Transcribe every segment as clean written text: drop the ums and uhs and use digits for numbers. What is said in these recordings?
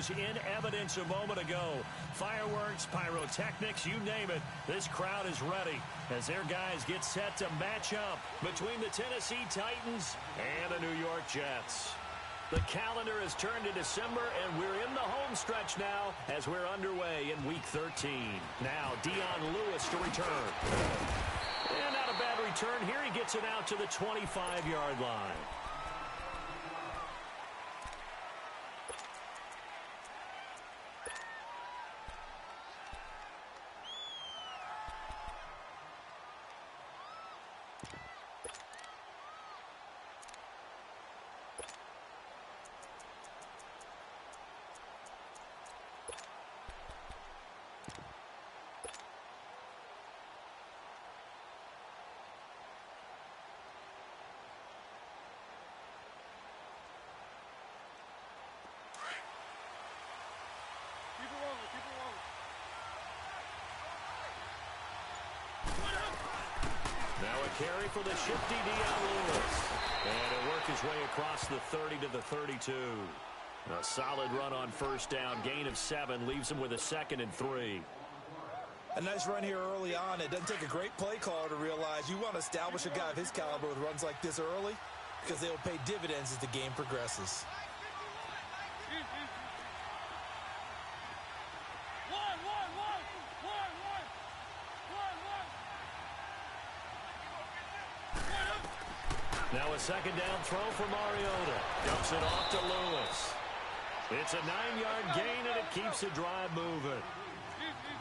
was in evidence a moment ago. Fireworks, pyrotechnics, you name it. This crowd is ready as their guys get set to match up between the Tennessee Titans and the New York Jets. The calendar has turned to December, and we're in the home stretch now as we're underway in Week 13. Now, Dion Lewis to return. And not a bad return here. He gets it out to the 25-yard line. Now a carry for the shifty Dion Lewis. And he'll work his way across the 30 to the 32. A solid run on first down. Gain of 7 leaves him with a 2nd and 3. A nice run here early on. It doesn't take a great play caller to realize you want to establish a guy of his caliber with runs like this early because they'll pay dividends as the game progresses. Now a second down throw for Mariota. Dumps it off to Lewis. It's a 9-yard gain, and it keeps the drive moving.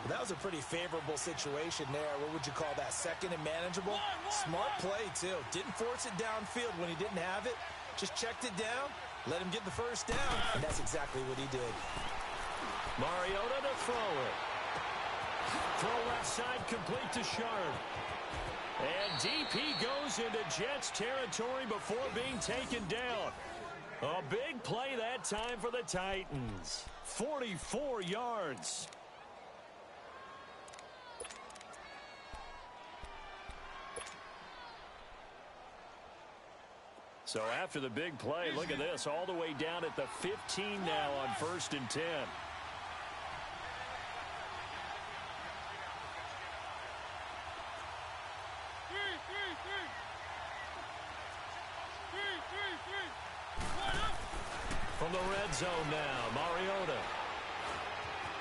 That was a pretty favorable situation there. What would you call that? Second and manageable? Smart play, too. Didn't force it downfield when he didn't have it. Just checked it down, let him get the first down, and that's exactly what he did. Mariota to throw it. Throw left side complete to Sharp. And deep he goes into Jets territory before being taken down. A big play that time for the Titans. 44 yards. So after the big play, look at this, all the way down at the 15 now on 1st and 10. From the red zone now, Mariota.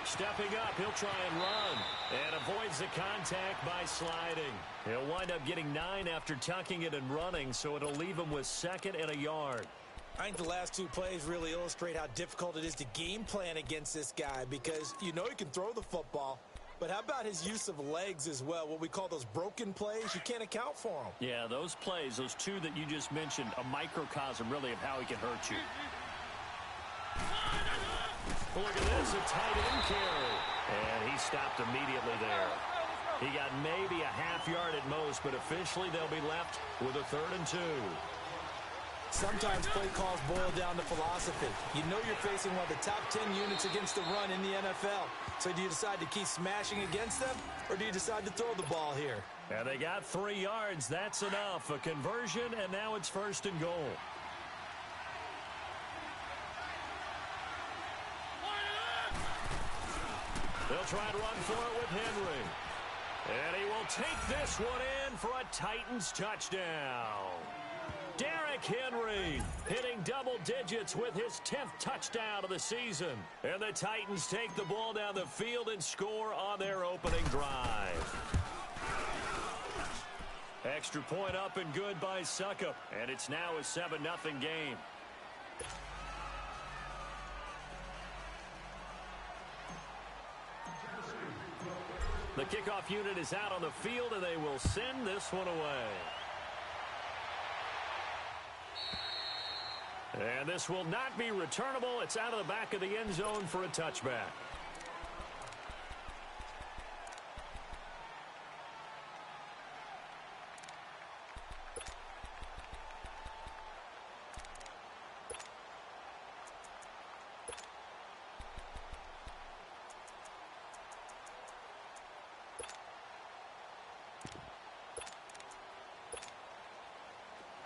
Stepping up, he'll try and run. And avoids the contact by sliding. He'll wind up getting 9 after tucking it and running, so it'll leave him with 2nd and a yard. I think the last 2 plays really illustrate how difficult it is to game plan against this guy because you know he can throw the football. But how about his use of legs as well? What we call those broken plays, you can't account for them. Yeah, those plays, those 2 that you just mentioned, a microcosm really of how he can hurt you. Look at this, a tight end carry. And he stopped immediately there. He got maybe a half yard at most, but officially they'll be left with a 3rd and 2. Sometimes play calls boil down to philosophy. You know you're facing one of the top 10 units against the run in the NFL. So do you decide to keep smashing against them, or do you decide to throw the ball here? And they got 3 yards. That's enough. A conversion, and now it's 1st and goal. They'll try to run for it with Henry. And he will take this one in for a Titans touchdown. Derrick Henry hitting double digits with his 10th touchdown of the season. And the Titans take the ball down the field and score on their opening drive. Extra point up and good by Succop. And it's now a 7-0 game. The kickoff unit is out on the field, and they will send this one away. And this will not be returnable. It's out of the back of the end zone for a touchback.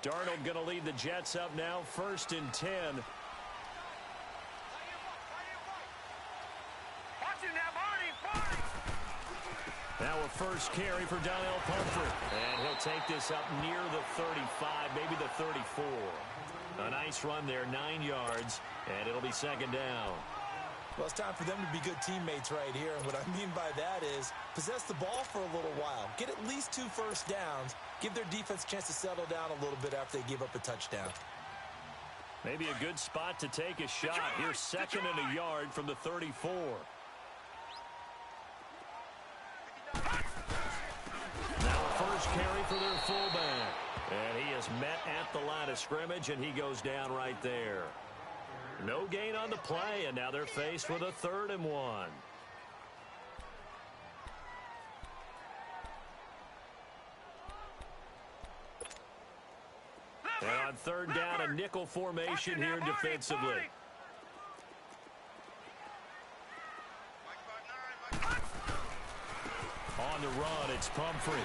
Darnold going to lead the Jets up now, 1st and 10. first carry for Donnell Pumphrey. And he'll take this up near the 35, maybe the 34. A nice run there, 9 yards, and it'll be second down. Well, it's time for them to be good teammates right here. And what I mean by that is possess the ball for a little while. Get at least 2 first downs. Give their defense a chance to settle down a little bit after they give up a touchdown. Maybe a good spot to take a shot. Here's second and a yard from the 34. Now a first carry for their fullback. And he is met at the line of scrimmage, and he goes down right there. No gain on the play, and now they're faced with a 3rd and 1. And on 3rd down, a nickel formation here defensively. On the run, it's Pumphrey.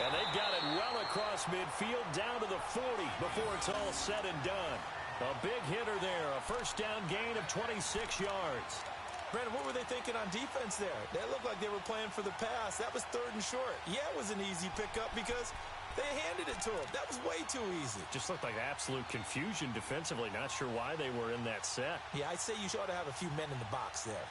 And they've got it well across midfield, down to the 40 before it's all said and done. A big hitter there, a first down gain of 26 yards. Brandon, what were they thinking on defense there? They looked like they were playing for the pass. That was 3rd and short. Yeah, it was an easy pickup because they handed it to him. That was way too easy. Just looked like absolute confusion defensively. Not sure why they were in that set. Yeah, I'd say you ought to have a few men in the box there.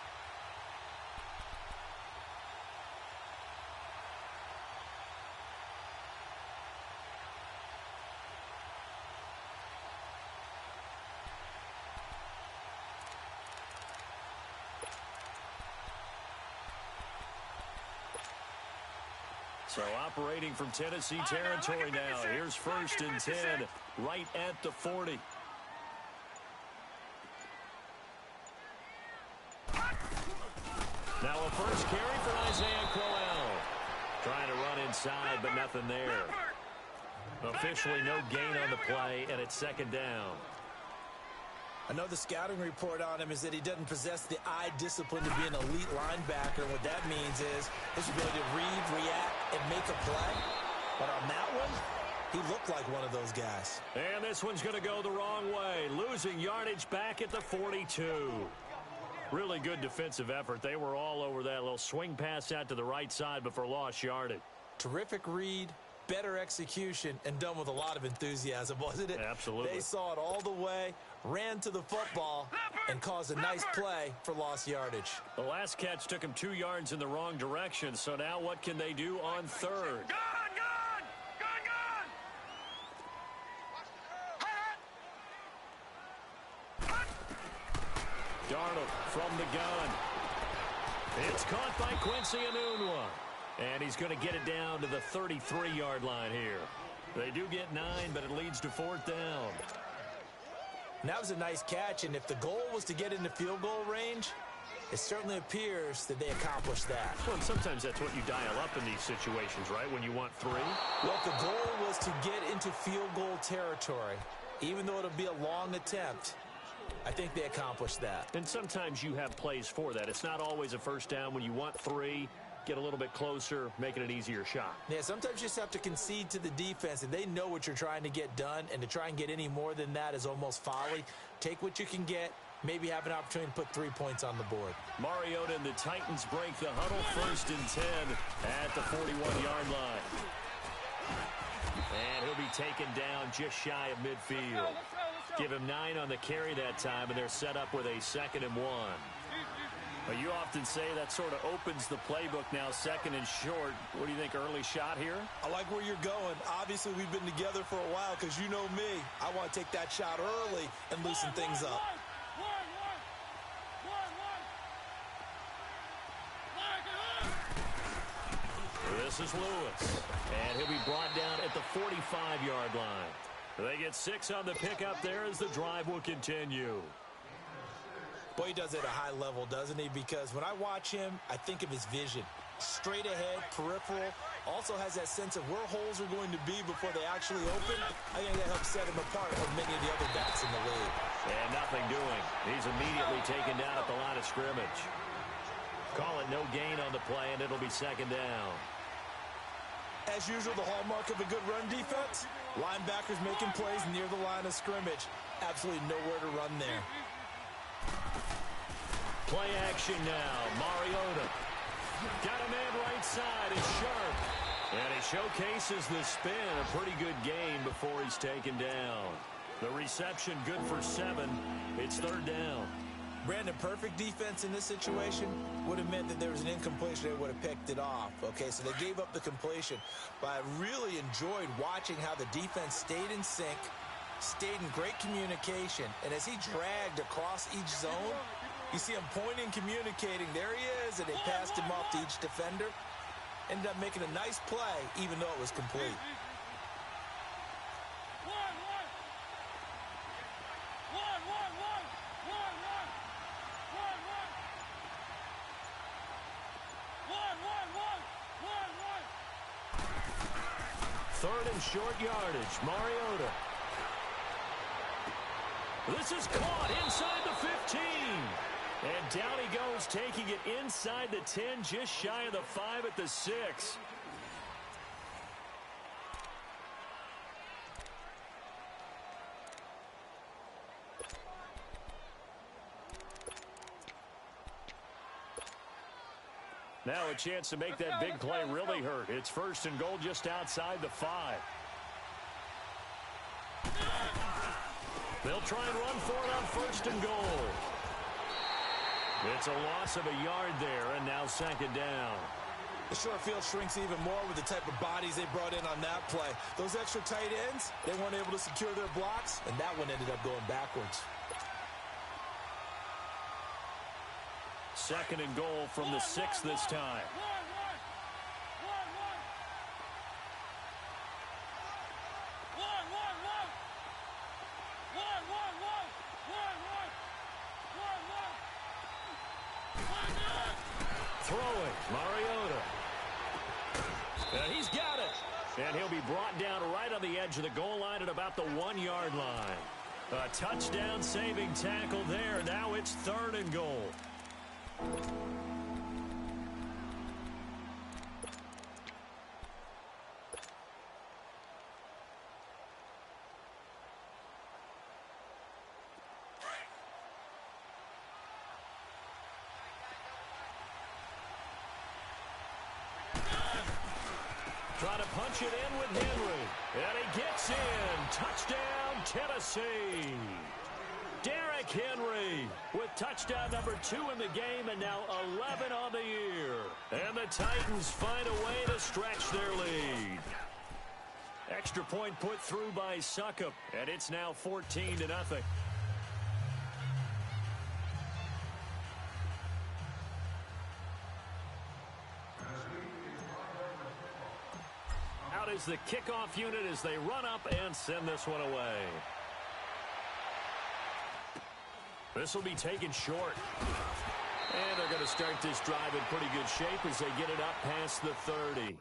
So operating from Tennessee territory now. Here's 1st and 10 right at the 40. Now a first carry for Isaiah Crowell. Trying to run inside, but nothing there. Officially no gain on the play, and it's 2nd down. I know the scouting report on him is that he doesn't possess the eye discipline to be an elite linebacker. And what that means is his ability to read, react, and make a play. But on that one, he looked like one of those guys. And this one's going to go the wrong way. Losing yardage back at the 42. Really good defensive effort. They were all over that little swing pass out to the right side before lost yardage. Terrific read, better execution, and done with a lot of enthusiasm, wasn't it? Absolutely. They saw it all the way, ran to the football, and caused a nice play for lost yardage. The last catch took him 2 yards in the wrong direction, so now what can they do on 3rd? Darnold from the gun. It's caught by Quincy Enunwa. And he's going to get it down to the 33-yard line here. They do get 9, but it leads to 4th down. And that was a nice catch, and if the goal was to get into field goal range, it certainly appears that they accomplished that. Well, and sometimes that's what you dial up in these situations, right, when you want 3? Well, if the goal was to get into field goal territory, even though it'll be a long attempt, I think they accomplished that. And sometimes you have plays for that. It's not always a first down when you want 3. Get a little bit closer, making it easier shot. Yeah, sometimes you just have to concede to the defense, and they know what you're trying to get done, and to try and get any more than that is almost folly. Take what you can get, maybe have an opportunity to put 3 points on the board. Mariota and the Titans break the huddle, 1st and 10 at the 41-yard line. And he'll be taken down just shy of midfield. Give him 9 on the carry that time, and they're set up with a 2nd and 1. Well, you often say that sort of opens the playbook now, 2nd and short. What do you think, early shot here? I like where you're going. Obviously, we've been together for a while because you know me. I want to take that shot early and loosen things up. This is Lewis, and he'll be brought down at the 45-yard line. They get 6 on the pickup there as the drive will continue. Boy, he does it at a high level, doesn't he? Because when I watch him, I think of his vision. Straight ahead, peripheral. Also has that sense of where holes are going to be before they actually open. I think that helps set him apart from many of the other backs in the league. And nothing doing. He's immediately taken down at the line of scrimmage. Call it no gain on the play, and it'll be 2nd down. As usual, the hallmark of a good run defense, linebackers making plays near the line of scrimmage. Absolutely nowhere to run there. Play action now. Mariota. Got a man right side. It's Sharp. And he showcases the spin. A pretty good game before he's taken down. The reception good for 7. It's third down. Brandon, perfect defense in this situation would have meant that there was an incompletion. They would have picked it off. Okay, so they gave up the completion. But I really enjoyed watching how the defense stayed in sync, stayed in great communication. And as he dragged across each zone, you see him pointing, communicating. There he is, and they passed him off to each defender. Ended up making a nice play, even though it was complete. Third and short yardage. Mariota. This is caught inside the 15. And down he goes, taking it inside the 10, just shy of the 5 at the 6. Now a chance to make that big play really hurt. It's first and goal just outside the 5. They'll try and run for it on first and goal. It's a loss of a yard there, and now second down. The short field shrinks even more with the type of bodies they brought in on that play. Those extra tight ends, they weren't able to secure their blocks, and that one ended up going backwards. Second and goal from the 6 this time. Throwing, Mariota. And he's got it. And he'll be brought down right on the edge of the goal line at about the 1-yard line. A touchdown saving tackle there. Now it's third and goal. Trying to punch it in with Henry. And he gets in. Touchdown, Tennessee. Derrick Henry with touchdown number 2 in the game, and now 11 on the year. And the Titans find a way to stretch their lead. Extra point put through by Succop, and it's now 14-0. Out is the kickoff unit as they run up and send this one away. This will be taken short. And they're going to start this drive in pretty good shape as they get it up past the 30.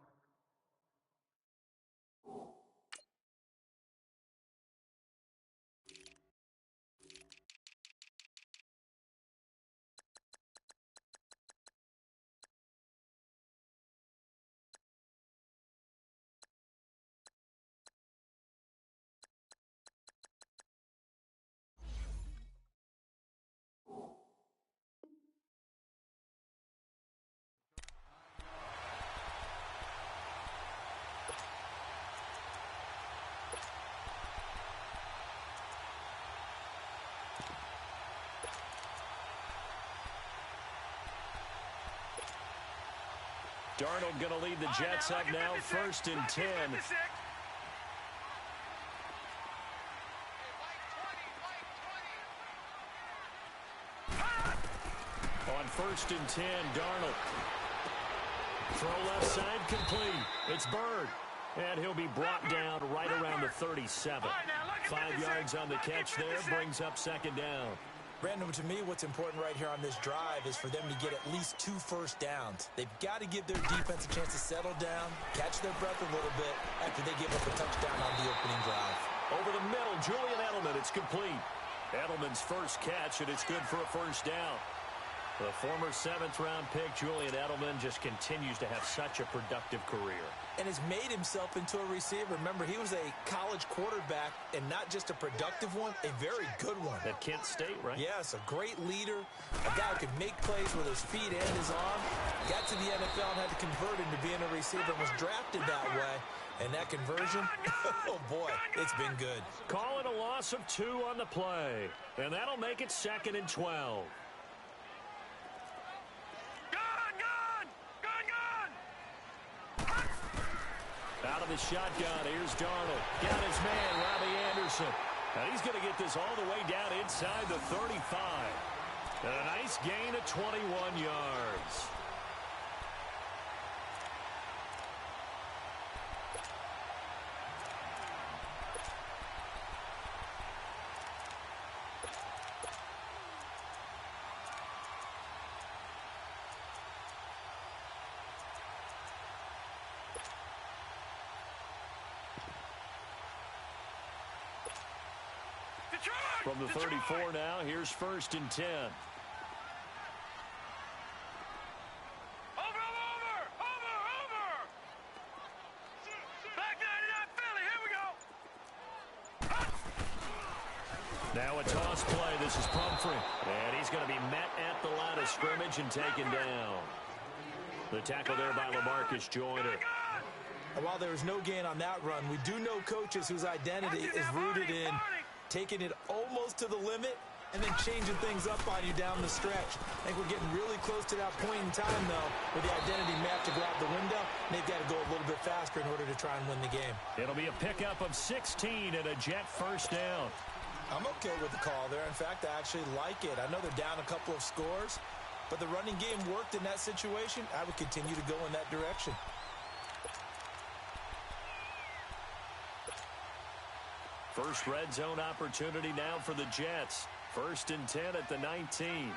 Darnold going to lead the Jets up now, first and 10. On first and 10, Darnold. Throw left side complete. It's Bird. And he'll be brought down right around the 37. 5 yards on the catch there, brings up second down. Brandon, to me, what's important right here on this drive is for them to get at least 2 first downs. They've got to give their defense a chance to settle down, catch their breath a little bit after they give up a touchdown on the opening drive. Over the middle, Julian Edelman, it's complete. Edelman's first catch, and it's good for a first down. The former 7th-round pick, Julian Edelman, just continues to have such a productive career. And has made himself into a receiver. Remember, he was a college quarterback, and not just a productive one, a very good one. At Kent State, right? Yes, a great leader, a guy who could make plays with his feet and his arm. Got to the NFL and had to convert into being a receiver and was drafted that way. And that conversion, oh boy, it's been good. Calling a loss of 2 on the play. And that'll make it 2nd and 12. Out of the shotgun, here's Darnold. Got his man, Robbie Anderson. And he's going to get this all the way down inside the 35. And a nice gain of 21 yards. From the 34 now, here's 1st and 10. Over! Back 99 Philly, here we go! Now a toss play. This is Pumphrey. And he's going to be met at the line of scrimmage and taken down. The tackle there by LaMarcus Joyner. And while there was no gain on that run, we do know coaches whose identity is rooted in taking it almost to the limit and then changing things up on you down the stretch. I think we're getting really close to that point in time, though, where the identity map to go out the window, and they've got to go a little bit faster in order to try and win the game. It'll be a pickup of 16 and a Jet 1st down. I'm okay with the call there. In fact, I actually like it. I know they're down a couple of scores, but the running game worked in that situation. I would continue to go in that direction. First red zone opportunity now for the Jets. 1st and 10 at the 19.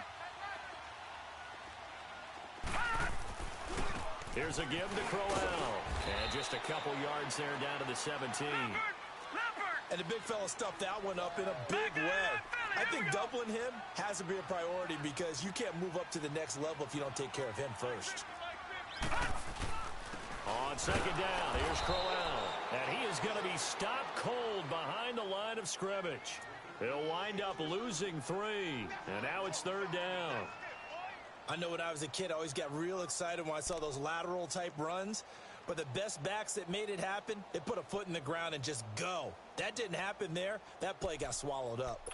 Here's a give to Crowell. And just a couple yards there down to the 17. And the big fella stuffed that one up in a big way. I think doubling him has to be a priority because you can't move up to the next level if you don't take care of him first. On 2nd down, here's Crowell. And he is going to be stopped cold behind the line of scrimmage. He'll wind up losing 3. And now it's 3rd down. I know when I was a kid, I always got real excited when I saw those lateral type runs. But the best backs that made it happen, they put a foot in the ground and just go. That didn't happen there. That play got swallowed up.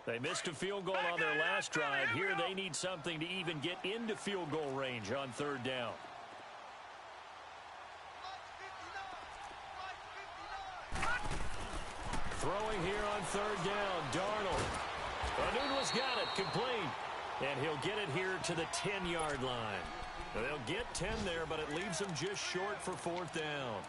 They missed a field goal on their last drive. Here they need something to even get into field goal range on 3rd down. Throwing here on 3rd down, Darnold. Anunwa's got it, complete. And he'll get it here to the 10-yard line. They'll get 10 there, but it leaves them just short for 4th down.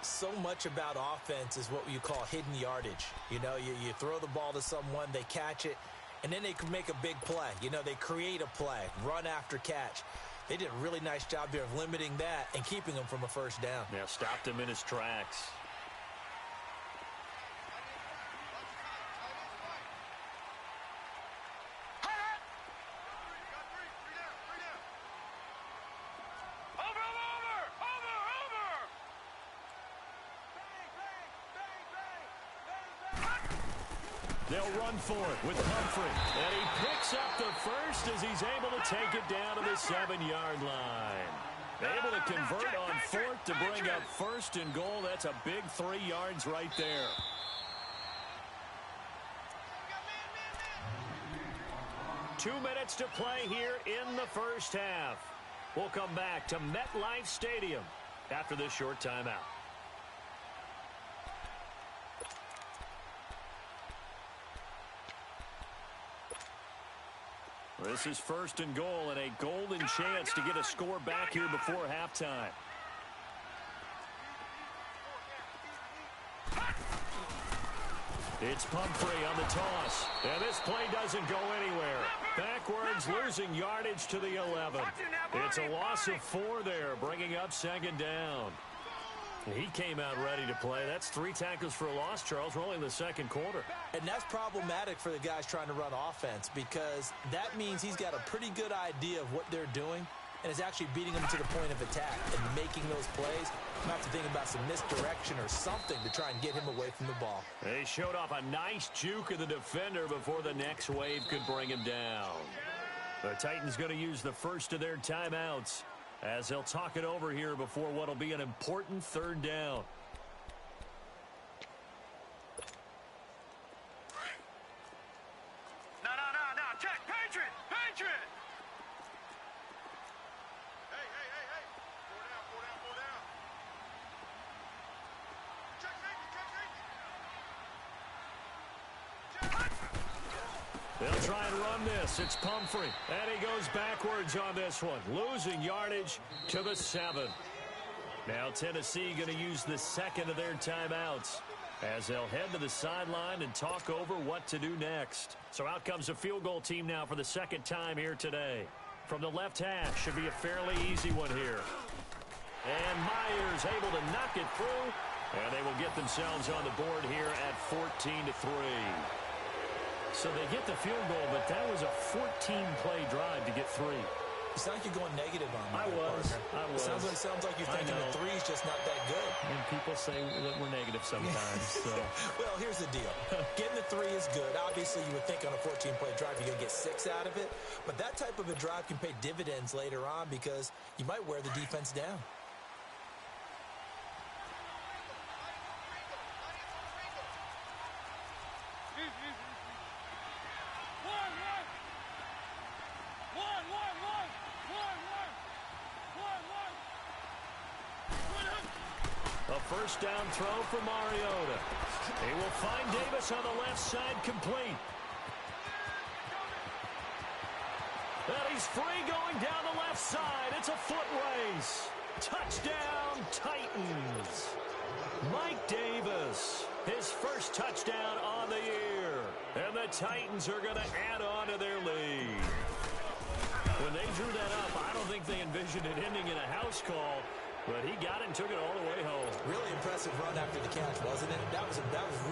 So much about offense is what you call hidden yardage. You know, you throw the ball to someone, they catch it, and then they can make a big play. You know, they create a play, run after catch. They did a really nice job there of limiting that and keeping him from a 1st down. Yeah, stopped him in his tracks. They'll run for it with Pumphrey. And he picks up the 1st as he's able to take it down to the 7-yard line. Able to convert on 4th to bring up 1st and goal. That's a big 3 yards right there. Two minutes to play here in the 1st half. We'll come back to MetLife Stadium after this short timeout. This is 1st and goal and a golden chance to get a score back here before halftime. It's Pumphrey on the toss. And this play doesn't go anywhere. Backwards, losing yardage to the 11. It's a loss of 4 there, bringing up 2nd down. He came out ready to play. That's 3 tackles for a loss, Charles. We're only in the second quarter. And that's problematic for the guys trying to run offense because that means he's got a pretty good idea of what they're doing and is actually beating them to the point of attack and making those plays. I'm going to have to think about some misdirection or something to try and get him away from the ball. They showed off a nice juke of the defender before the next wave could bring him down. The Titans going to use the first of their timeouts as they'll talk it over here before what will be an important 3rd down. No. Check. Patriot. Hey. Four down. Check safety. They'll try and run this. It's Pumphrey. And he goes backwards on this one, losing yardage to the 7. Now Tennessee going to use the second of their timeouts as they'll head to the sideline and talk over what to do next. So out comes a field goal team now for the second time here today. From the left hash, should be a fairly easy one here. And Myers able to knock it through, and they will get themselves on the board here at 14-3. So they get the field goal, but that was a 14-play drive to get 3. You sound like you're going negative on me. I was. It sounds like you're thinking the 3's just not that good. And people say that we're negative sometimes. So. Well, here's the deal. Getting the 3 is good. Obviously, you would think on a 14-play drive you're going to get 6 out of it. But that type of a drive can pay dividends later on because you might wear the defense down. A first down throw for Mariota. He will find Davis on the left side complete. And he's free going down the left side. It's a foot race. Touchdown, Titans. Mike Davis, his first touchdown on the year. And the Titans are going to add on to their lead. When they drew that up, I don't think they envisioned it ending in a house call. But he got it and took it all the way home. Really impressive run after the catch, wasn't it? That was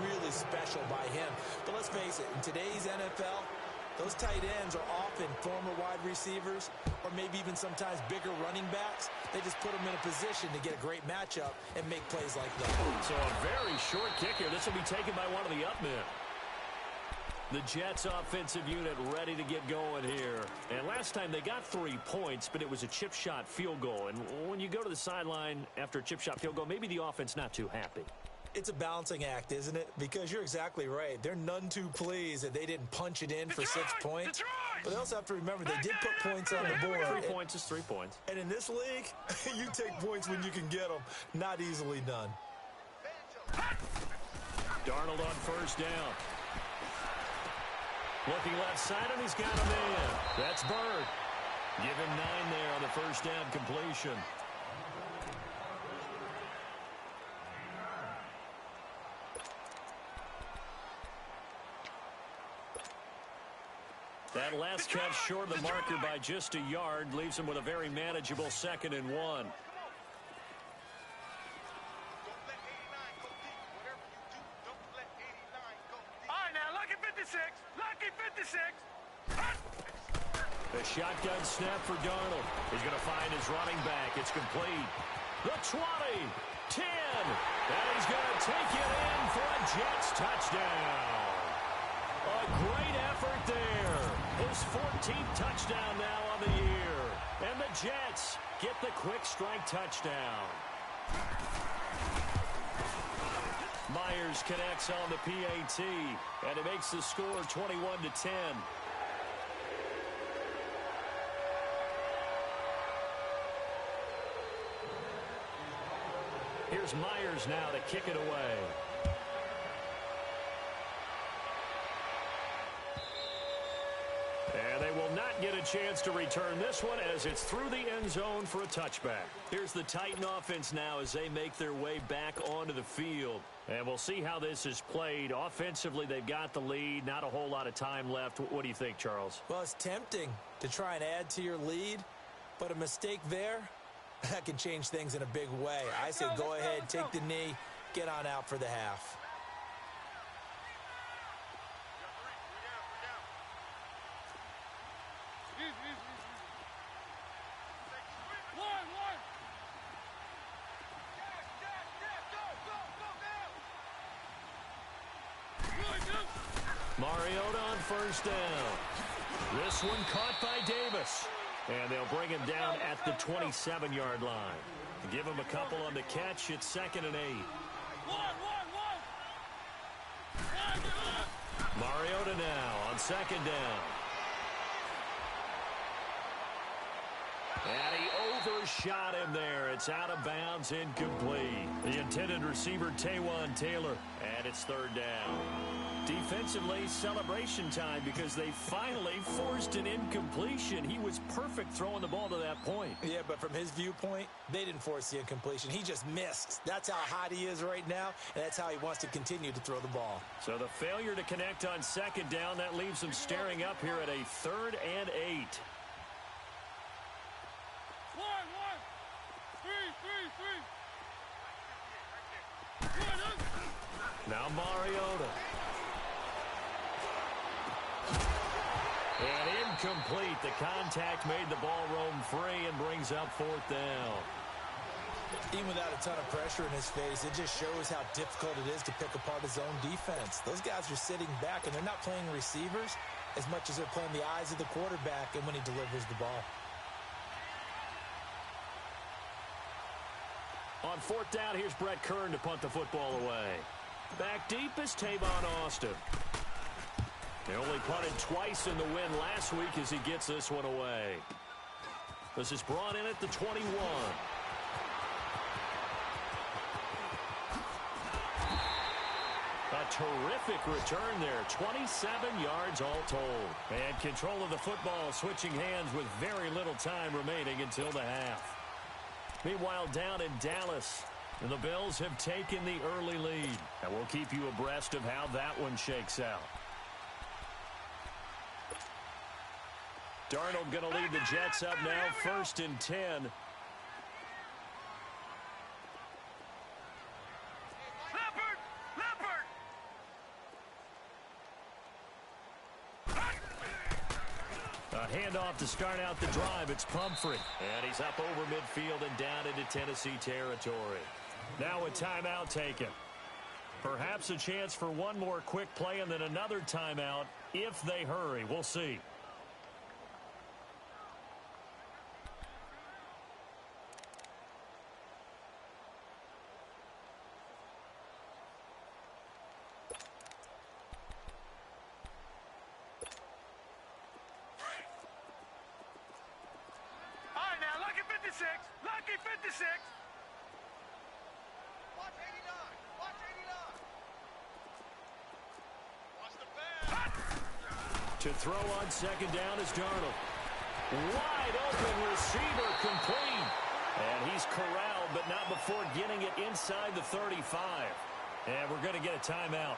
really special by him. But let's face it, in today's NFL, those tight ends are often former wide receivers or maybe even sometimes bigger running backs. They just put them in a position to get a great matchup and make plays like that. So a very short kick here. This will be taken by one of the up men. The Jets offensive unit ready to get going here. And last time they got 3 points, but it was a chip shot field goal. And when you go to the sideline after a chip shot field goal, maybe the offense not too happy. It's a balancing act, isn't it? Because you're exactly right. They're none too pleased that they didn't punch it in for 6 points. But they also have to remember they did put points on the board. 3 points is 3 points. And in this league, you take points when you can get them. Not easily done. Darnold on first down. Looking left side, and he's got a man. That's Bird. Give him 9 there on the first down completion. That last catch short of the marker by just a yard leaves him with a very manageable 2nd and 1. The shotgun snap for Darnold. He's going to find his running back. It's complete. The 20, 10, and he's going to take it in for a Jets touchdown. A great effort there. His 14th touchdown now on the year. And the Jets get the quick strike touchdown. Myers connects on the PAT, and it makes the score 21-10. Here's Myers now to kick it away. And they will not get a chance to return this one as it's through the end zone for a touchback. Here's the Titan offense now as they make their way back onto the field. And we'll see how this is played. Offensively, they've got the lead. Not a whole lot of time left. What do you think, Charles? Well, it's tempting to try and add to your lead, but a mistake there That can change things in a big way. I say go ahead, take the knee, get on out for the half. Mariota on first down. This one caught by Davis. And they'll bring him down at the 27-yard line. Give him a couple on the catch. It's 2nd and 8. Mariota now on 2nd down. And he overshot him there. It's out of bounds, incomplete. The intended receiver, Taywan Taylor. And it's 3rd down. Defensively, celebration time because they finally forced an incompletion. He was perfect throwing the ball to that point. Yeah, but from his viewpoint, they didn't force the incompletion. He just missed. That's how hot he is right now, and that's how he wants to continue to throw the ball. So the failure to connect on 2nd down, that leaves him staring up here at a 3rd and 8. Now Mariota. And incomplete. The contact made the ball roam free and brings up 4th down. Even without a ton of pressure in his face, it just shows how difficult it is to pick apart his own defense. Those guys are sitting back, and they're not playing receivers as much as they're playing the eyes of the quarterback and when he delivers the ball. On 4th down, here's Brett Kern to punt the football away. Back deep is Tavon Austin. They only punted twice in the win last week as he gets this one away. This is brought in at the 21. A terrific return there. 27 yards all told. And control of the football switching hands with very little time remaining until the half. Meanwhile, down in Dallas, the Bills have taken the early lead. And we'll keep you abreast of how that one shakes out. Darnold going to lead the Jets up now, 1st and 10. A handoff to start out the drive. It's Pumphrey. And he's up over midfield and down into Tennessee territory. Now a timeout taken. Perhaps a chance for one more quick play and then another timeout if they hurry. We'll see. Lucky 56. Watch 89. Watch 89. Watch the pass. To throw on 2nd down is Darnold. Wide open receiver complete. And he's corralled, but not before getting it inside the 35. And we're going to get a timeout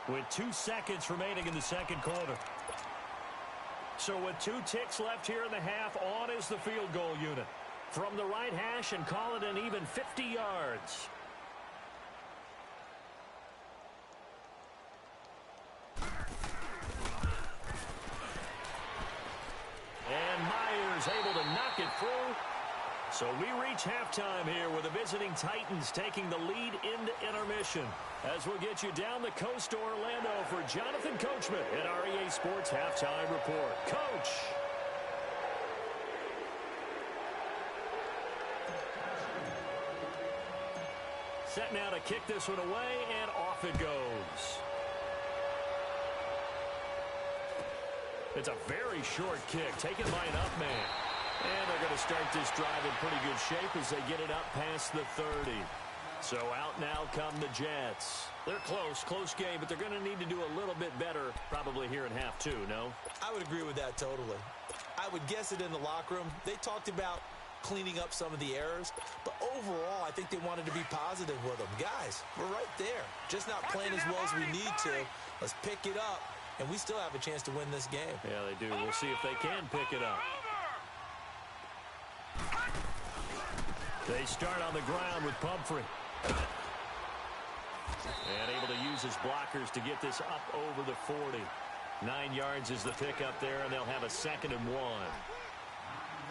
with 2 seconds remaining in the 2nd quarter. So with 2 ticks left here in the half, on is the field goal unit. From the right hash and call it an even 50 yards. And Myers able to knock it through. So we reach halftime here with the visiting Titans taking the lead into intermission. As we'll get you down the coast to Orlando for Jonathan Coachman at REA Sports Halftime Report. Coach. Set now to kick this one away, and off it goes. It's a very short kick, taken by an up man. And they're going to start this drive in pretty good shape as they get it up past the 30. So out now come the Jets. They're close game, but they're going to need to do a little bit better probably here in half 2, no? I would agree with that totally. I would guess it in the locker room. They talked about cleaning up some of the errors, but overall I think they wanted to be positive with them. Guys, we're right there. Just not playing as well as we need to. Let's pick it up, and we still have a chance to win this game. Yeah, they do. We'll see if they can pick it up. They start on the ground with Pumphrey. And able to use his blockers to get this up over the 40. 9 yards is the pickup there, and they'll have a 2nd and 1.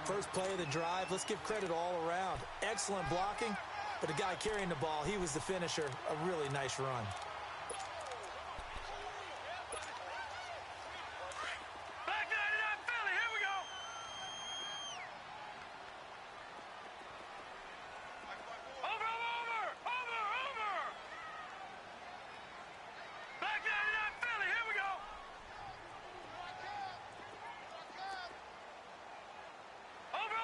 First play of the drive, let's give credit all around. Excellent blocking, but the guy carrying the ball, he was the finisher. A really nice run. Back 99 Philly, here we go. Over. Back 99 Philly, here we go. Over.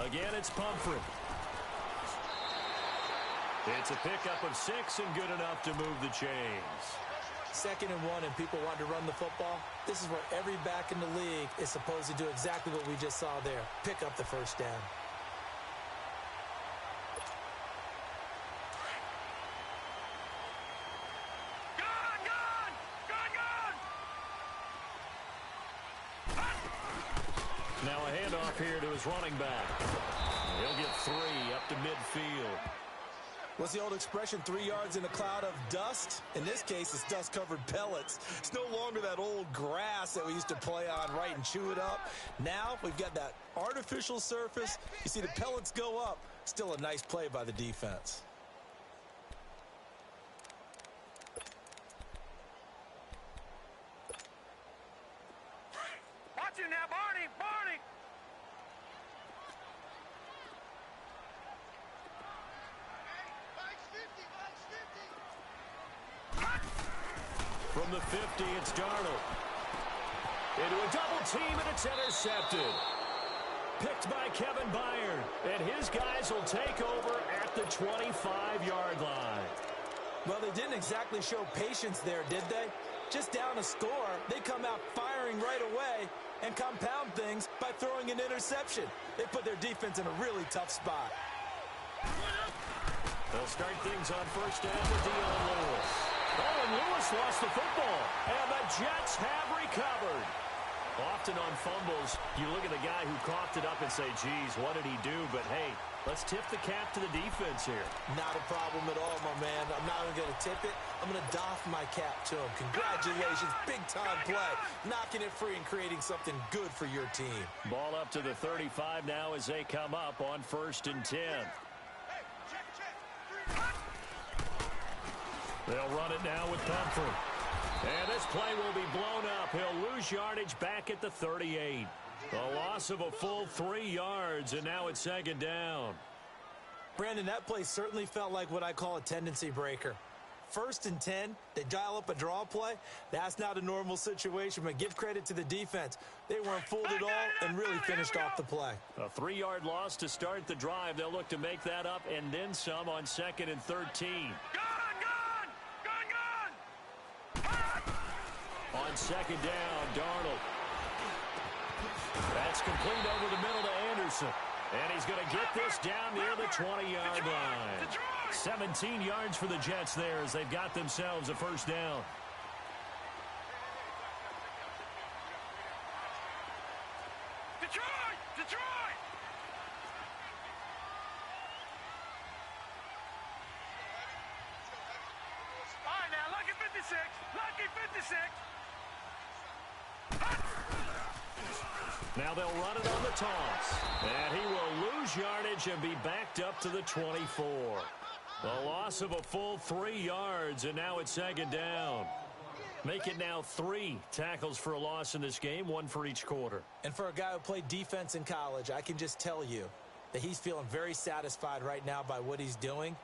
Again, it's Pumphrey. It's a pickup of 6 and good enough to move the chains. 2nd and 1 and people want to run the football. This is where every back in the league is supposed to do exactly what we just saw there. Pick up the first down. Now a handoff here to his running back. He'll get 3 up to midfield. What's the old expression, 3 yards in a cloud of dust? In this case, it's dust-covered pellets. It's no longer that old grass that we used to play on, right, and chew it up. Now we've got that artificial surface. You see the pellets go up. Still a nice play by the defense. Watch it now, Barney. From the 50, it's Darnold. Into a double team, and it's intercepted. Picked by Kevin Byard. And his guys will take over at the 25-yard line. Well, they didn't exactly show patience there, did they? Just down a score, they come out firing right away and compound things by throwing an interception. They put their defense in a really tough spot. They'll start things on first down with Dion Lewis. Oh, and Lewis lost the football, and the Jets have recovered. Often on fumbles, you look at the guy who coughed it up and say, geez, what did he do? But, hey, let's tip the cap to the defense here. Not a problem at all, my man. I'm not even going to tip it. I'm going to doff my cap to him. Congratulations, big-time play. Knocking it free and creating something good for your team. Ball up to the 35 now as they come up on 1st and 10. They'll run it now with Pumphrey. And this play will be blown up. He'll lose yardage back at the 38. A loss of a full 3 yards, and now it's 2nd down. Brandon, that play certainly felt like what I call a tendency breaker. 1st and 10, they dial up a draw play. That's not a normal situation, but give credit to the defense. They weren't fooled at all and really finished off the play. A 3-yard loss to start the drive. They'll look to make that up and then some on 2nd and 13. On 2nd down, Darnold. That's complete over the middle to Anderson. And he's going to get this down near the 20-yard line. 17 yards for the Jets there as they've got themselves a first down. Detroit! All right, now, lucky 56. Lucky 56. Now they'll run it on the toss. And he will lose yardage and be backed up to the 24. A loss of a full 3 yards, and now it's 2nd down. Make it now 3 tackles for a loss in this game, 1 for each quarter. And for a guy who played defense in college, I can just tell you that he's feeling very satisfied right now by what he's doing.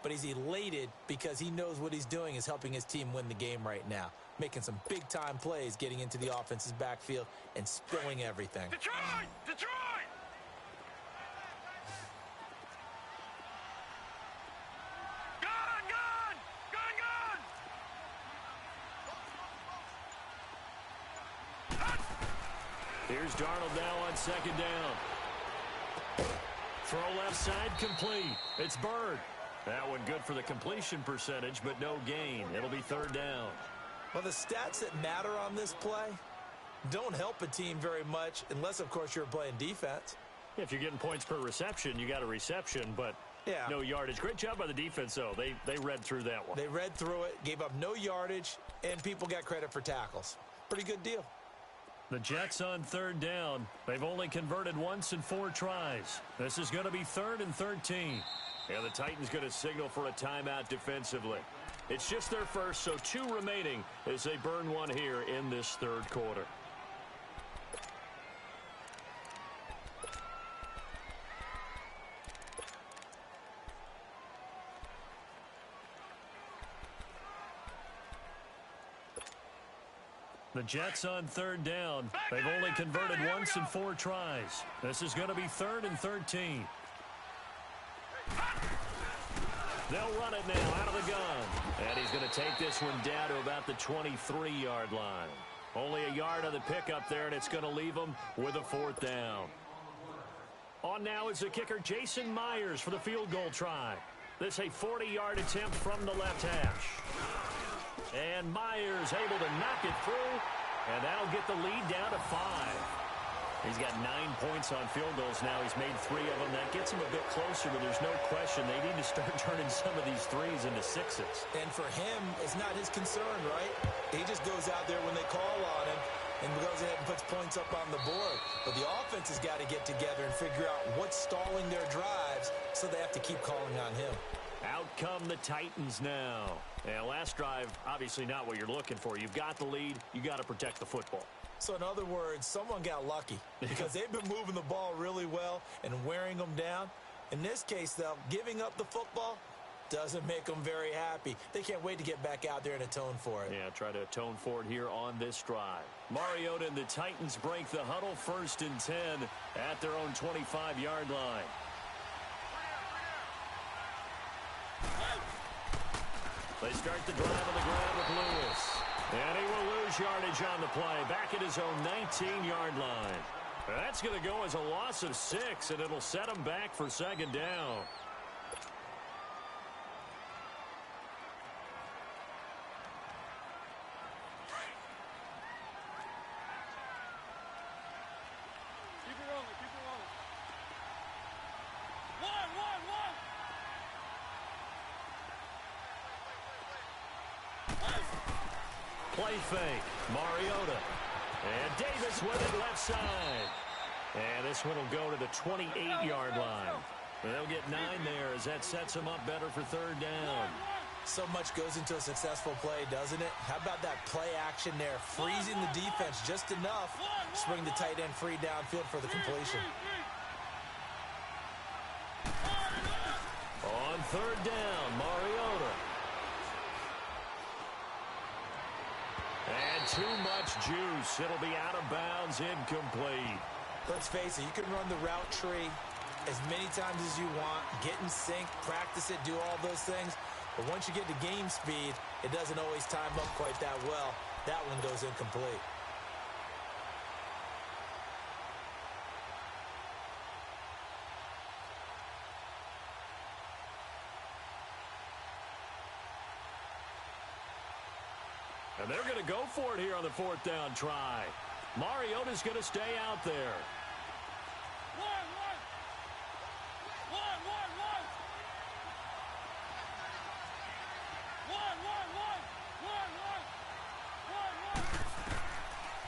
But he's elated because he knows what he's doing is helping his team win the game right now. Making some big-time plays, getting into the offense's backfield and spilling everything. Detroit! Here's Darnold now on 2nd down. Throw left side complete. It's Bird. That one good for the completion percentage, but no gain. It'll be 3rd down. Well, the stats that matter on this play don't help a team very much unless, of course, you're playing defense. If you're getting points per reception, you got a reception, but no yardage. Great job by the defense, though. They read through that one. They read through it, gave up no yardage, and people got credit for tackles. Pretty good deal. The Jets on third down. They've only converted once in 4 tries. This is going to be 3rd and 13. And the Titans going to signal for a timeout defensively. It's just their first, so 2 remaining as they burn one here in this third quarter. The Jets on third down. They've only converted once in 4 tries. This is going to be 3rd and 13. They'll run it now out of the gun. And he's going to take this one down to about the 23-yard line. Only a yard of the pickup there, and it's going to leave them with a 4th down. On now is the kicker, Jason Myers, for the field goal try. This a 40-yard attempt from the left hash. And Myers able to knock it through, and that'll get the lead down to 5. He's got 9 points on field goals now. He's made 3 of them. That gets him a bit closer, but there's no question they need to start turning some of these 3s into 6s. And for him, it's not his concern, right? He just goes out there when they call on him and goes ahead and puts points up on the board. But the offense has got to get together and figure out what's stalling their drives, so they have to keep calling on him. Out come the Titans now. And last drive, obviously not what you're looking for. You've got the lead. You got to protect the football. So in other words, someone got lucky because they've been moving the ball really well and wearing them down. In this case, though, giving up the football doesn't make them very happy. They can't wait to get back out there and atone for it. Yeah, try to atone for it here on this drive. Mariota and the Titans break the huddle, 1st and 10 at their own 25-yard line. They start the drive on the ground with Lewis. And he will lose yardage on the play, back at his own 19-yard line. That's going to go as a loss of 6, and it'll set him back for 2nd down. Play fake. Mariota. And Davis with it left side. And this one will go to the 28-yard line. They'll get 9 there as that sets them up better for 3rd down. So much goes into a successful play, doesn't it? How about that play action there? Freezing the defense just enough to bring the tight end free downfield for the completion. On 3rd down, Mariota. And too much juice. It'll be out of bounds, incomplete. Let's face it, you can run the route tree as many times as you want, get in sync, practice it, do all those things. But once you get to game speed, it doesn't always time up quite that well. That one goes incomplete. And they're going to go for it here on the 4th down try. Mariota's going to stay out there.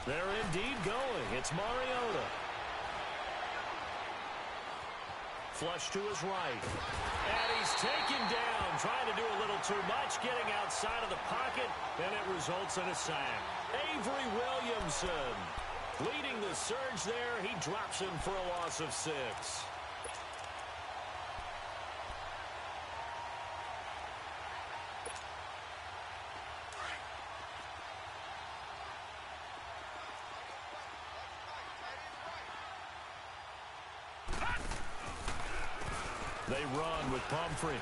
They're indeed going. It's Mariota. Flush to his right. And he's taken down, trying to do a little too much, getting outside of the pocket, and it results in a sack. Avery Williamson leading the surge there. He drops him for a loss of 6. They run with Pumphrey.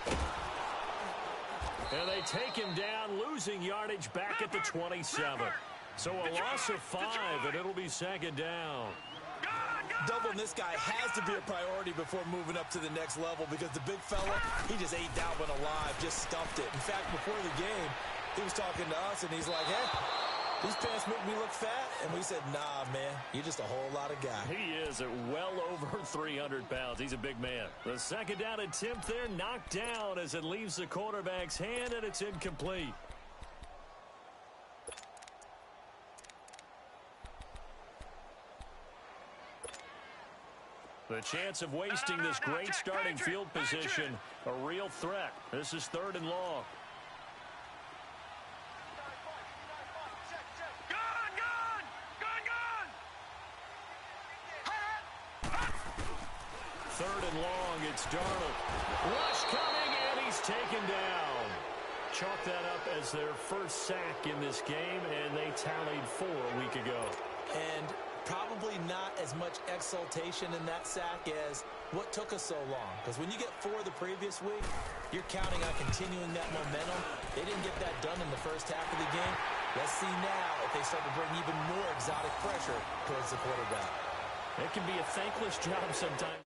And they take him down, losing yardage back at the 27. So a loss of 5, and it'll be 2nd down. Doubling this guy has to be a priority before moving up to the next level because the big fella, he just ate that one alive, just stuffed it. In fact, before the game, he was talking to us, and he's like, hey, These pants make me look fat. And we said, nah, man, you're just a whole lot of guy. He is at well over 300 pounds. He's a big man. The second down attempt there knocked down as it leaves the quarterback's hand, and it's incomplete. The chance of wasting this great starting field position, a real threat. This is 3rd and long. Third and long, it's Darnold. Rush coming, and he's taken down. Chalk that up as their first sack in this game, and they tallied 4 a week ago. And probably not as much exultation in that sack as what took us so long. Because when you get 4 the previous week, you're counting on continuing that momentum. They didn't get that done in the first half of the game. Let's see now if they start to bring even more exotic pressure towards the quarterback. It can be a thankless job sometimes.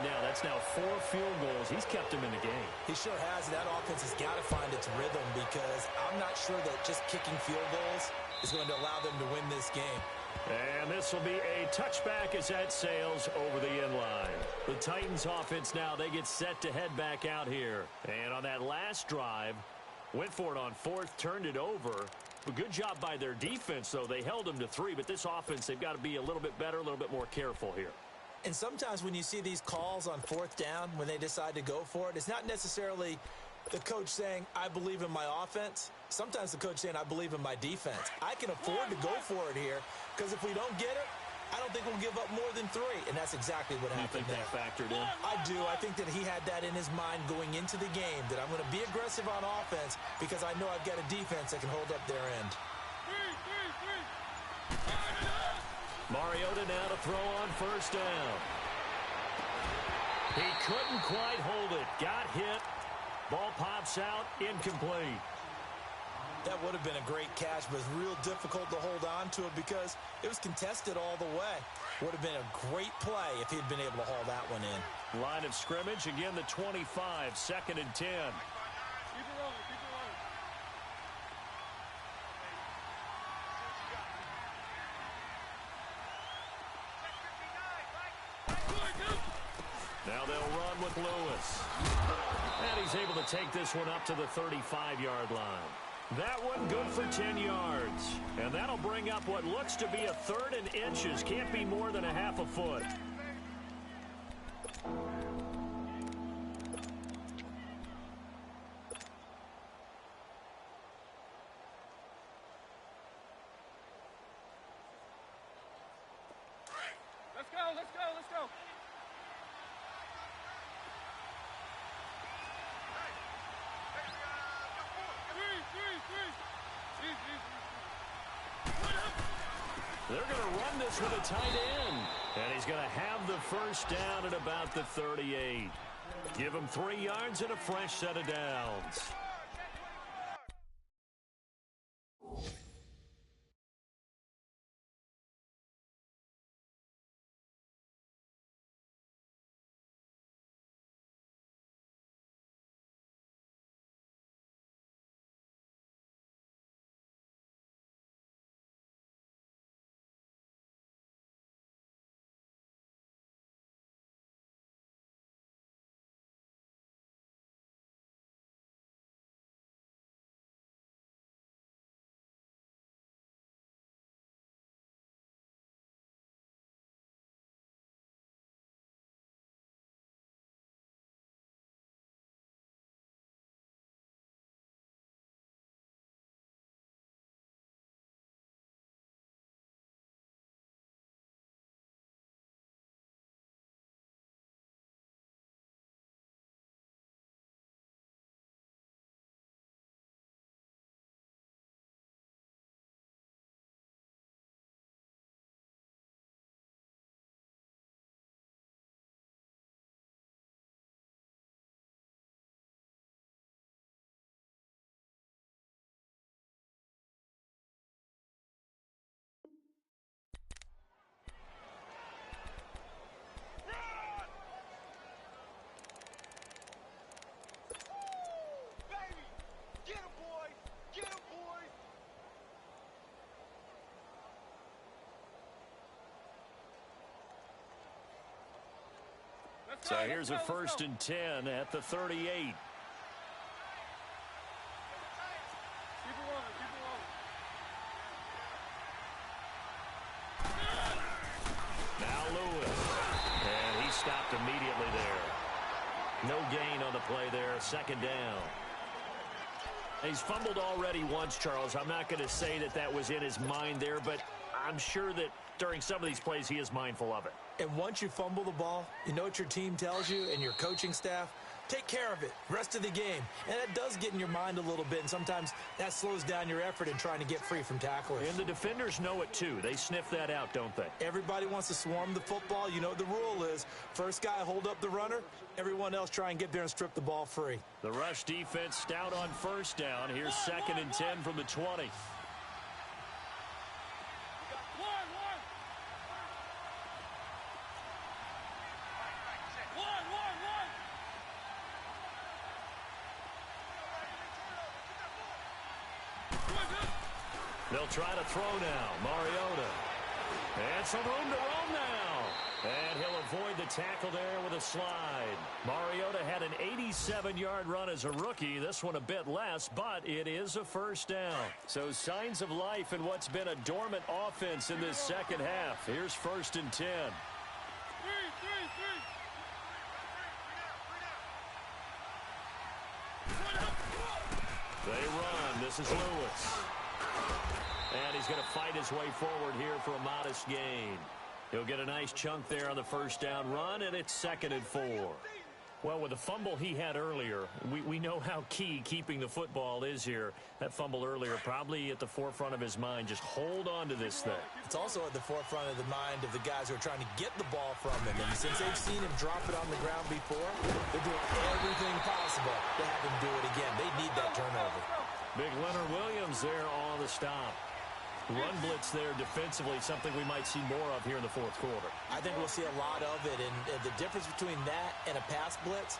That's now 4 field goals. He's kept him in the game. He sure has. That offense has got to find its rhythm because I'm not sure that just kicking field goals is going to allow them to win this game. And this will be a touchback as that sails over the end line. The Titans offense now, they get set to head back out here. And on that last drive, went for it on 4th, turned it over. A good job by their defense, though. They held them to 3, but this offense, they've got to be a little bit better, a little bit more careful here. And sometimes when you see these calls on 4th down, when they decide to go for it, it's not necessarily the coach saying, I believe in my offense. Sometimes the coach saying, I believe in my defense. I can afford to go for it here because if we don't get it, I don't think we'll give up more than 3. And that's exactly what happened there. You think that factored in? I do. I think that he had that in his mind going into the game, that I'm going to be aggressive on offense because I know I've got a defense that can hold up their end. Mariota now to throw on 1st down. He couldn't quite hold it. Got hit. Ball pops out. Incomplete. That would have been a great catch, but it's real difficult to hold on to it because it was contested all the way. Would have been a great play if he'd been able to haul that one in. Line of scrimmage, again the 25, 2nd and 10. Keep it rolling, keep it rolling. Now they'll run with Lewis. And he's able to take this one up to the 35-yard line. That one good for 10 yards. And that'll bring up what looks to be a 3rd and inches. Can't be more than a half a foot. Let's go, let's go, let's go. They're going to run this with a tight end. And he's going to have the first down at about the 38. Give him 3 yards and a fresh set of downs. So here's a 1st and 10 at the 38. Now Lewis. And he stopped immediately there. No gain on the play there. 2nd down. He's fumbled already once, Charles. I'm not going to say that that was in his mind there, but I'm sure that during some of these plays he is mindful of it. And once you fumble the ball, you know what your team tells you and your coaching staff? Take care of it. Rest of the game. And that does get in your mind a little bit, and sometimes that slows down your effort in trying to get free from tacklers. And the defenders know it, too. They sniff that out, don't they? Everybody wants to swarm the football. You know what the rule is. First guy hold up the runner. Everyone else try and get there and strip the ball free. The rush defense stout on 1st down. Here's 2nd and 10 from the 20. They'll try to throw now. Mariota. And some room to roam now. And he'll avoid the tackle there with a slide. Mariota had an 87-yard run as a rookie. This one a bit less, but it is a 1st down. So signs of life in what's been a dormant offense in this 2nd half. Here's 1st and 10. They run. This is Lewis. And he's going to fight his way forward here for a modest gain. He'll get a nice chunk there on the 1st down run, and it's 2nd and 4. Well, with the fumble he had earlier, we know how key keeping the football is here. That fumble earlier probably at the forefront of his mind. Just hold on to this thing. It's also at the forefront of the mind of the guys who are trying to get the ball from him. And since they've seen him drop it on the ground before, they're doing everything possible to have him do it again. They need that turnover. Big Leonard Williams there on the stop. Run blitz there defensively, something we might see more of here in the 4th quarter. I think we'll see a lot of it, and the difference between that and a pass blitz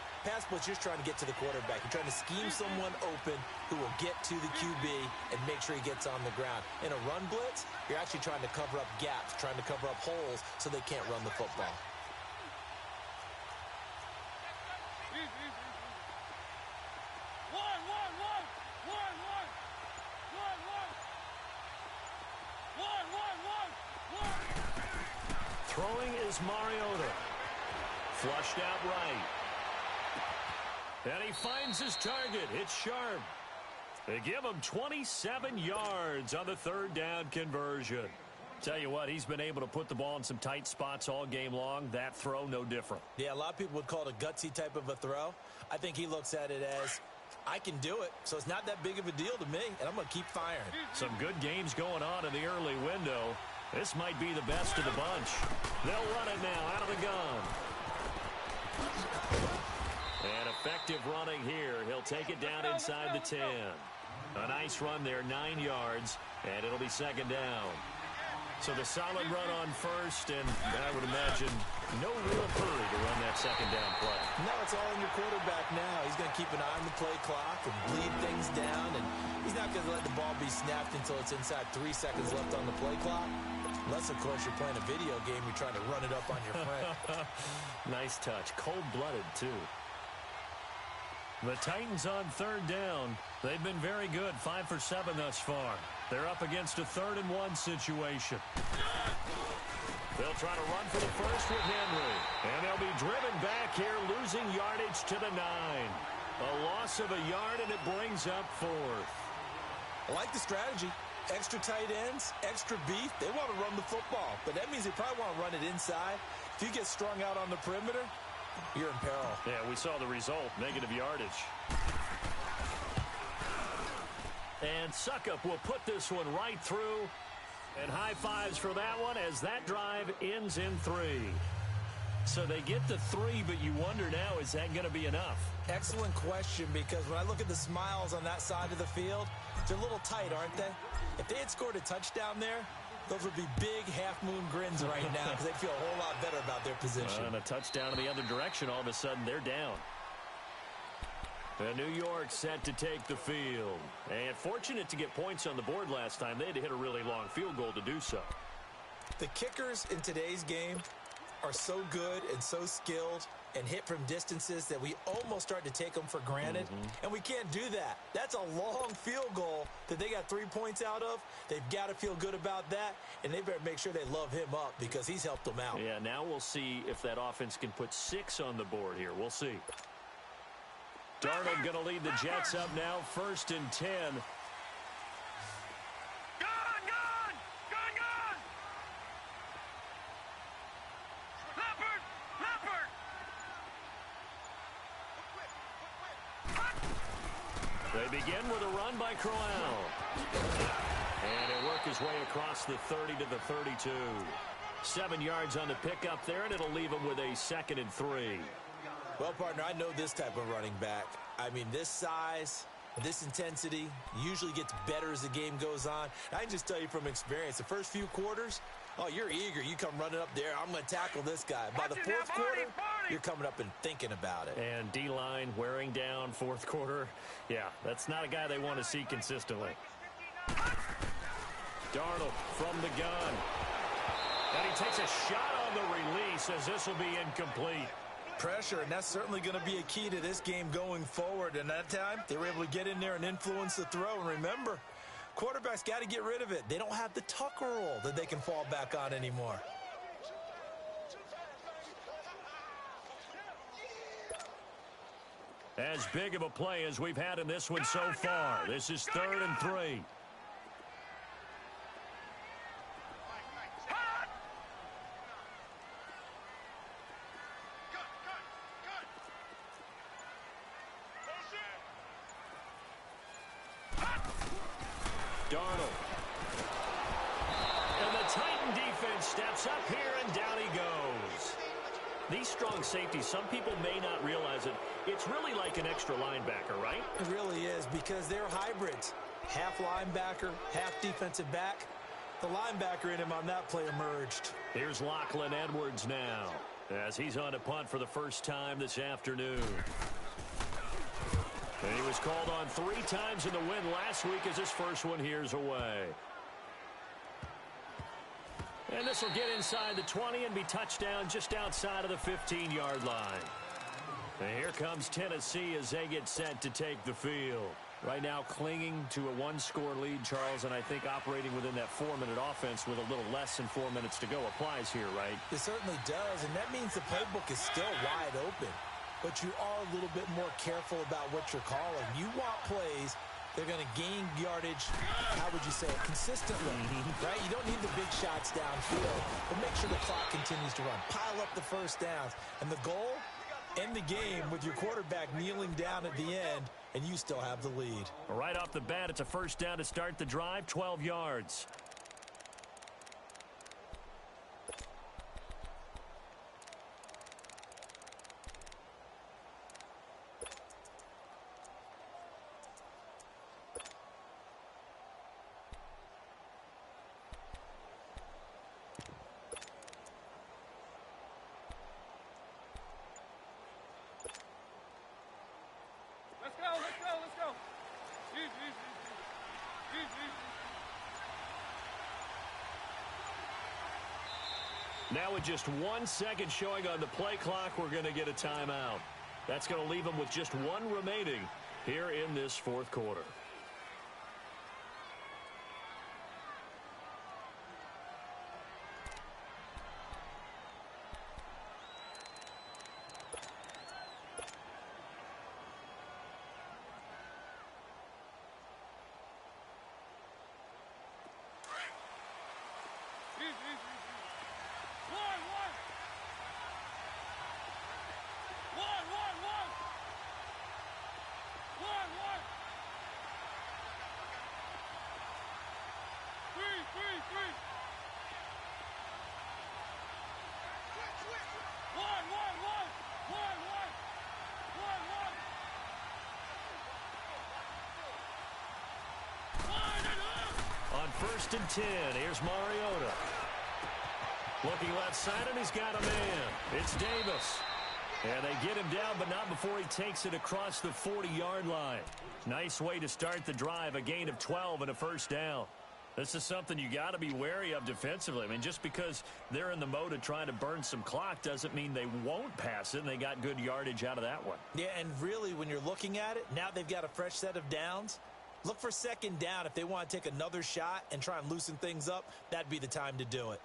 just trying to get to the quarterback. You're trying to scheme someone open who will get to the QB and make sure he gets on the ground. In a run blitz, you're actually trying to cover up gaps, trying to cover up holes so they can't run the football. Throwing is Mariota. Flushed out right. And he finds his target. It's Sharp. They give him 27 yards on the 3rd down conversion. Tell you what, he's been able to put the ball in some tight spots all game long. That throw, no different. Yeah, a lot of people would call it a gutsy type of a throw. I think he looks at it as, I can do it, so it's not that big of a deal to me, and I'm going to keep firing. Some good games going on in the early window. This might be the best of the bunch. They'll run it now out of the gun. And effective running here. He'll take it down inside the 10. A nice run there, 9 yards, and it'll be 2nd down. So the solid run on 1st, and I would imagine no real hurry to run that 2nd down play. No, it's all on your quarterback now. He's going to keep an eye on the play clock and bleed things down, and he's not going to let the ball be snapped until it's inside 3 seconds left on the play clock. Unless, of course, you're playing a video game, you're trying to run it up on your friend. Nice touch. Cold-blooded, too. The Titans on 3rd down. They've been very good, 5 for 7 thus far. They're up against a 3rd and 1 situation. They'll try to run for the first with Henry. And they'll be driven back here, losing yardage to the 9. A loss of a yard, and it brings up 4th. I like the strategy. Extra tight ends, extra beef. They want to run the football, but that means they probably want to run it inside. If you get strung out on the perimeter, you're in peril. Yeah, we saw the result, negative yardage. And Suckup will put this one right through. And high fives for that one as that drive ends in 3. So they get the 3, but you wonder now, is that going to be enough? Excellent question, because when I look at the smiles on that side of the field, they're a little tight, aren't they? If they had scored a touchdown there, those would be big half-moon grins right now because they'd feel a whole lot better about their position. And a touchdown in the other direction, all of a sudden they're down. And New York set to take the field. And fortunate to get points on the board last time. They had to hit a really long field goal to do so. The kickers in today's game are so good and so skilled, and hit from distances that we almost start to take them for granted. And we can't do that. That's a long field goal that they got 3 points out of. They've got to feel good about that, and they better make sure they love him up because he's helped them out. Yeah, now we'll see if that offense can put 6 on the board here. We'll see. Darnold going to lead the Jets up now, 1st and 10. They begin with a run by Crowell. And he'll work his way across the 30 to the 32. 7 yards on the pickup there, and it'll leave him with a 2nd and 3. Well, partner, I know this type of running back. I mean, this size, this intensity usually gets better as the game goes on. I can just tell you from experience, the first few quarters, oh, you're eager. You come running up there. I'm going to tackle this guy. By the 4th quarter, you're coming up and thinking about it. And D-line wearing down 4th quarter. Yeah, that's not a guy they want to see consistently. Darnold from the gun. And he takes a shot on the release as this will be incomplete. Pressure, and that's certainly going to be a key to this game going forward. And that time, they were able to get in there and influence the throw. And remember, quarterbacks got to get rid of it. They don't have the Tucker roll that they can fall back on anymore. As big of a play as we've had in this one so far. This is 3rd and 3. Darnold. And the Titan defense steps up here, and down he goes. These strong safeties, some people may not realize it. It's really like an extra linebacker, right? It really is, because they're hybrids. Half linebacker, half defensive back. The linebacker in him on that play emerged. Here's Lachlan Edwards now, as he's on a punt for the first time this afternoon. And he was called on 3 times in the win last week as his first one here's away. And this will get inside the 20 and be touchdown just outside of the 15-yard line. And here comes Tennessee as they get set to take the field. Right now clinging to a 1-score lead, Charles, and I think operating within that 4-minute offense with a little less than 4 minutes to go applies here, right? It certainly does, and that means the playbook is still wide open. But you are a little bit more careful about what you're calling. You want plays that are going to gain yardage, how would you say it, consistently, right? You don't need the big shots downfield, but make sure the clock continues to run. Pile up the first downs. And the goal, end the game with your quarterback kneeling down at the end, and you still have the lead. Right off the bat, it's a first down to start the drive, 12 yards. Let's go. Now with just 1 second showing on the play clock, we're going to get a timeout. That's going to leave them with just 1 remaining here in this 4th quarter. On 1st and 10, here's Mariota. Looking left side, and he's got a man. It's Davis. And they get him down, but not before he takes it across the 40-yard line. Nice way to start the drive, a gain of 12 and a first down. This is something you got to be wary of defensively. I mean, just because they're in the mode of trying to burn some clock doesn't mean they won't pass it, and they got good yardage out of that one. Yeah, and really, when you're looking at it, now they've got a fresh set of downs. Look for second down. If they want to take another shot and try and loosen things up, that'd be the time to do it.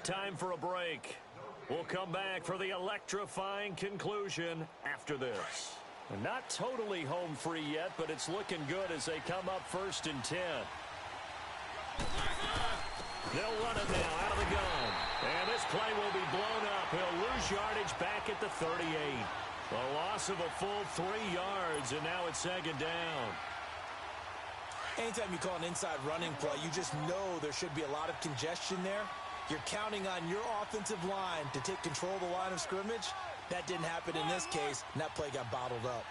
Time for a break. We'll come back for the electrifying conclusion after this. Not totally home free yet, but it's looking good as they come up 1st and 10. They'll run it now out of the gun. And this play will be blown up. He'll lose yardage back at the 38. A loss of a full 3 yards, and now it's 2nd down. Anytime you call an inside running play, you just know there should be a lot of congestion there. You're counting on your offensive line to take control of the line of scrimmage. That didn't happen in this case, and that play got bottled up.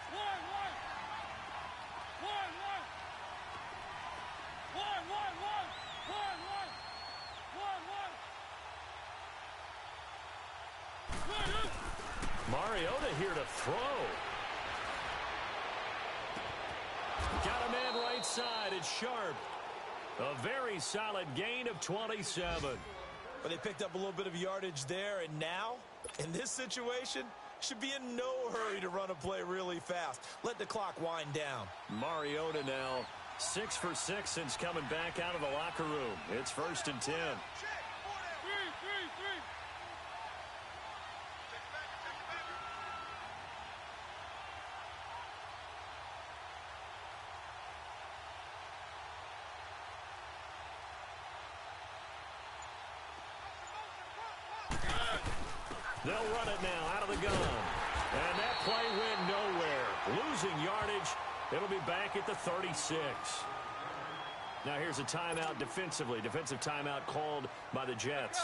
Mariota here to throw. Got a man right side. It's Sharp. A very solid gain of 27. But they picked up a little bit of yardage there, and now, in this situation, should be in no hurry to run a play really fast. Let the clock wind down. Mariota now 6 for 6 since coming back out of the locker room. It's 1st and 10. They'll run it now out of the gun. And that play went nowhere. Losing yardage. It'll be back at the 36. Now here's a timeout defensively. Defensive timeout called by the Jets.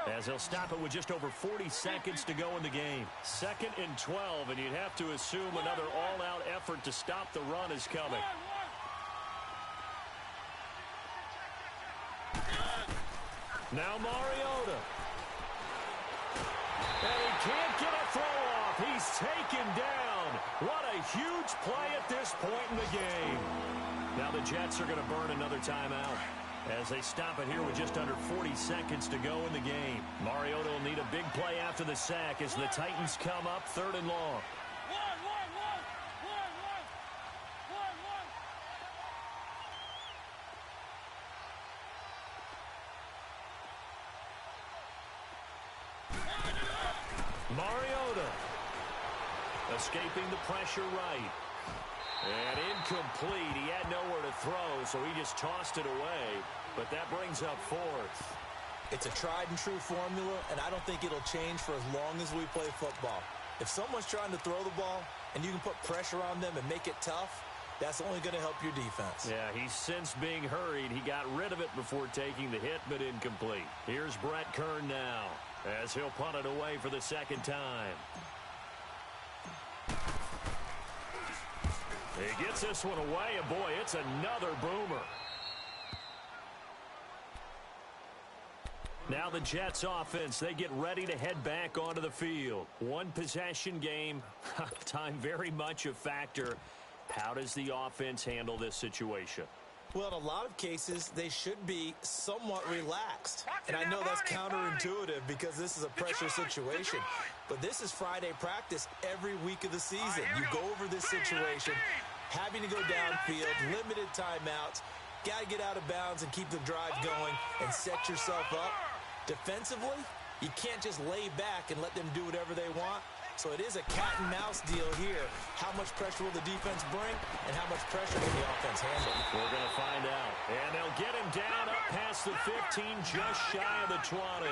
As they'll stop it with just over 40 seconds to go in the game. 2nd and 12, and you'd have to assume another all-out effort to stop the run is coming. Now Mariota. And he can't get a throw off. He's taken down. What a huge play at this point in the game. Now the Jets are going to burn another timeout as they stop it here with just under 40 seconds to go in the game. Mariota will need a big play after the sack as the Titans come up 3rd and long. Mariota escaping the pressure right. And incomplete. He had nowhere to throw, so he just tossed it away. But that brings up 4th. It's a tried-and-true formula, and I don't think it'll change for as long as we play football. If someone's trying to throw the ball and you can put pressure on them and make it tough, that's only going to help your defense. Yeah, he's since being hurried. He got rid of it before taking the hit, but incomplete. Here's Brett Kern now as he'll punt it away for the 2nd time. He gets this one away, and boy, it's another boomer. Now the Jets offense, they get ready to head back onto the field. One possession game, time very much a factor. How does the offense handle this situation? Well, in a lot of cases, they should be somewhat relaxed. And I know that's counterintuitive because this is a pressure situation. But this is Friday practice every week of the season. You go over this situation, having to go downfield, limited timeouts, got to get out of bounds and keep the drive going and set yourself up. Defensively, you can't just lay back and let them do whatever they want. So it is a cat-and-mouse deal here. How much pressure will the defense bring, and how much pressure will the offense handle? We're going to find out. And they'll get him down up past the 15, just shy of the 20.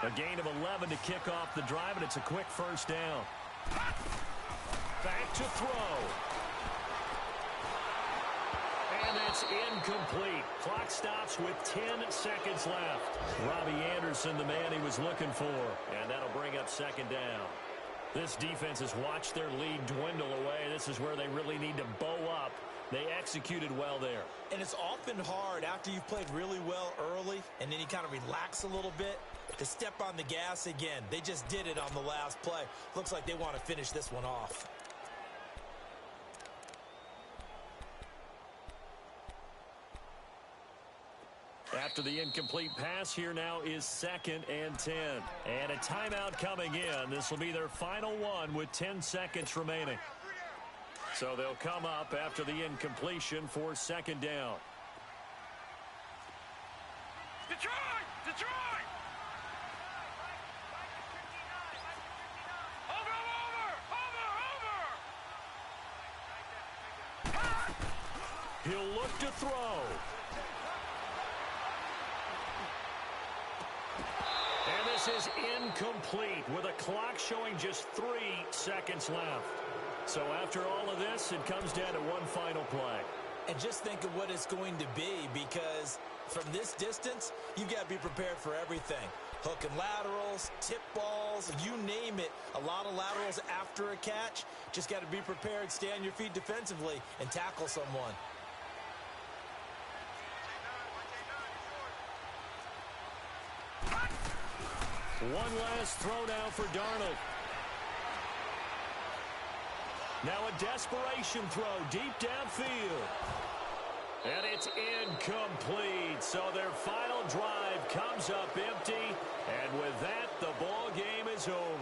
A gain of 11 to kick off the drive, and it's a quick 1st down. Back to throw. And that's incomplete. Clock stops with 10 seconds left. Robbie Anderson, the man he was looking for. And that'll bring up 2nd down. This defense has watched their lead dwindle away. This is where they really need to bow up They executed well there. And it's often hard after you've played really well early and then you kind of relax a little bit to step on the gas again. They just did it on the last play. Looks like they want to finish this one off. After the incomplete pass, here now is 2nd and 10. And a timeout coming in. This will be their final one with 10 seconds remaining. So they'll come up after the incompletion for 2nd down. Detroit! Detroit! Over! He'll look to throw. And this is incomplete with a clock showing just 3 seconds left. So after all of this, it comes down to one final play. And just think of what it's going to be, because from this distance, you got to be prepared for everything. Hook and laterals, tip balls, you name it. A lot of laterals after a catch. Just got to be prepared, stay on your feet defensively, and tackle someone. One last throw now for Darnold. Now a desperation throw deep downfield. And it's incomplete. So their final drive comes up empty. And with that, the ball game is over.